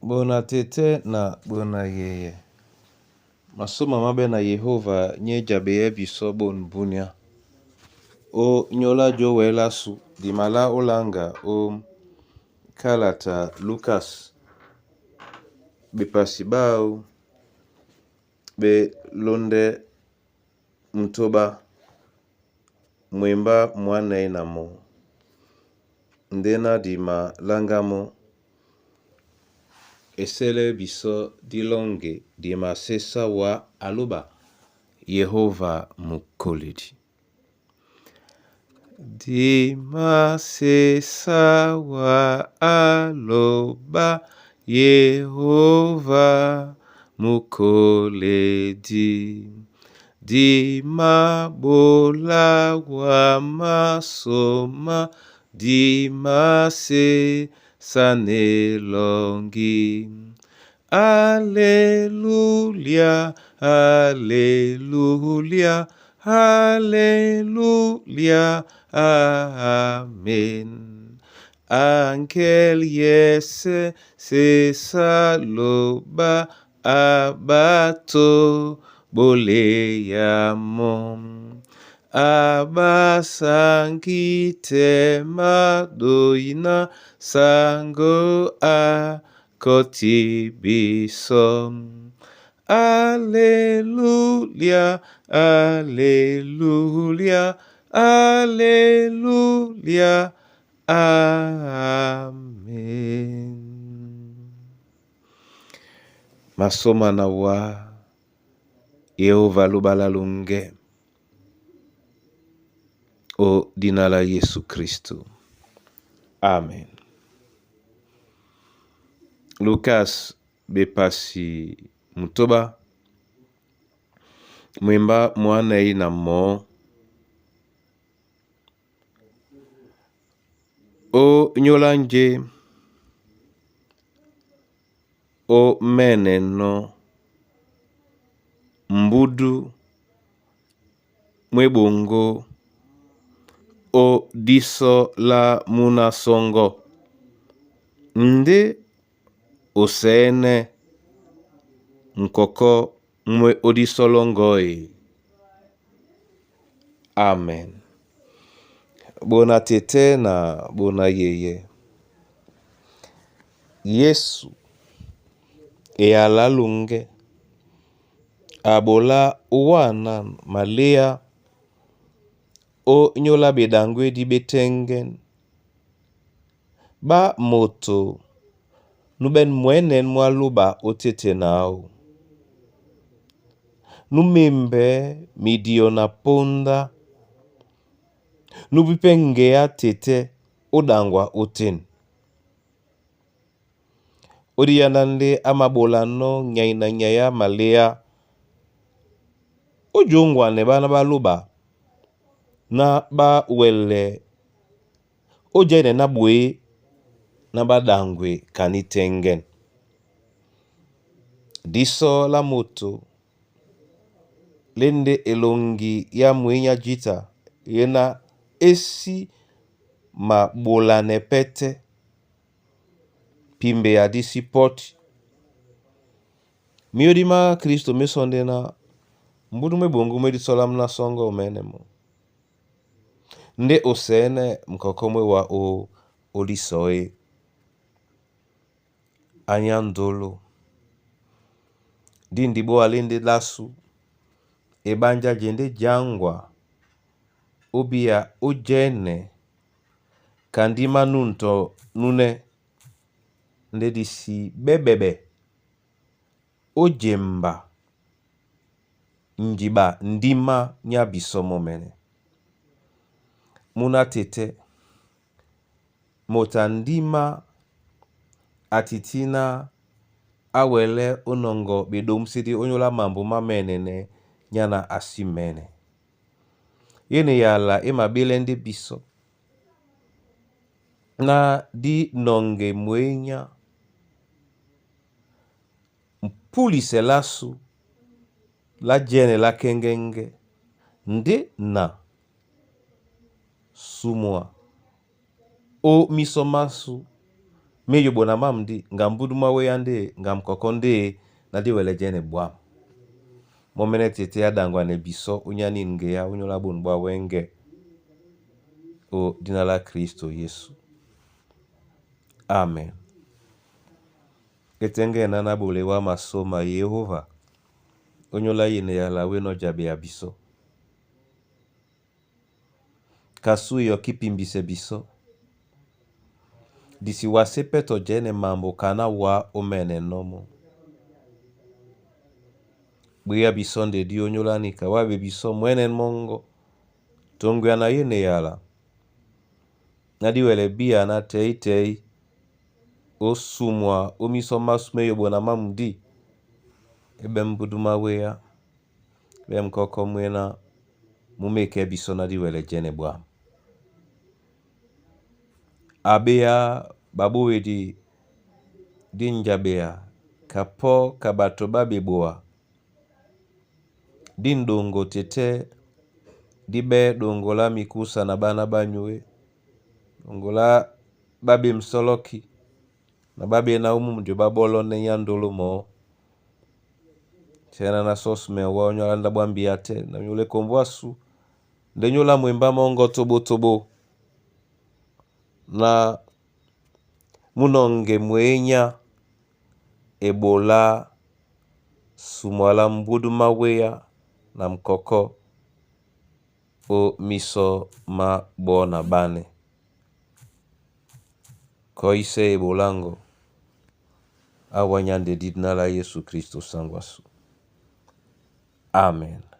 Bona tete na bona yeye. Masoma mabe na Yehova nye jabe biso bon bunia. O nyola jo wela su di mala olanga o kalata Lucas be pasibao be londe mtoba mwemba mwane na mo. Ndena di malanga mo esele biso dilonge di masesa wa aluba Yehova mukoledi. Di masesa wa aluba Yehova mukoledi. Di mabola wa masoma di mase sanelongi. Alleluia, alleluia, alleluia, amen. Angel yese se saloba abato boleyamom. Abasangite madoina sango a kotibisom. Alleluia, alleluia, alleluia, amen. Masoma na wa Yehova lubalalunge o dinala Yesu Kristo. Amen. Lucas bepasi mutoba mwemba mwane na mo. O nyolanje o meneno mbudu mwebongo o diso la munasongo nde osene nkoko mwe odisolongoi. Amen. Bona tete na bona yeye. Yesu ealalunge abola uwana malea o nyola bedangwe di betengen ba moto nuben mwenen mwaluba otete nao. Numembe midio na ponda nubipengea tete odangwa oten. Odiyanande amabolano nyaina nyaya malea ojongwa ne bana baluba na ba wele ojene na bwe na badangwe kanitengen. Diso la moto lende elongi ya mwenya jita yena esi ma bolane pete pimbe ya disi poti. Miodima Kristo mesonde na mbudu mwebongo mwedisolam na songo omenemo. Nde osene mkokomwe wa o olisoe anyandolo. Dindibo alinde lasu ebanja jende jangwa obia ojene kandima nunto nune nde disi bebebe ojemba njiba ndima nyabisomo mene. Muna tete motandima atitina awele onongo bedomsidi onyola mambo mamenene nyana asimene. Yene yala emabile ndi biso na di nonge mwenya mpulise lasu la jene la kengenge nde na sumwa o misomasu meyo bona mamdi ngam buduma weyande ngam kokonde nadi wele jene bwam momene tete adangwa ne biso unyani ngeya unyola bon bwa wenge o jina la Kristo Yesu. Amen. Ketenge nana bolewa masoma Yehova onyola yene yala weno jabe ya biso kasu yo kipimbise biso disi wasepeto jene mambo kana wa omene nomo buya bisonde di onyola nika wabe biso mwenen mongo tongwe na yene yala nadi wele biya na tei osumwa omiso masume yobo na mamdi ebe mbuduma weya be mkoko mwena mumeke biso nadi wele jene bwa abeya babu wedi dinjabeya kapo kabato babeboa din dongo tete dibe dongo la mikusa na bana banywe dongo la babi msoloki na babi na mdio babolo ne yandolo mo tena na sosme wa nyola ndabwambia te na nyole kombwasu ndenyola mwemba mongo tobo na munonge mwenya ebola sumwala mbuduma weya na mkoko o miso ma bona bane koise ebolango awanyande didna la Yesu Kristo sangwasu. Amen.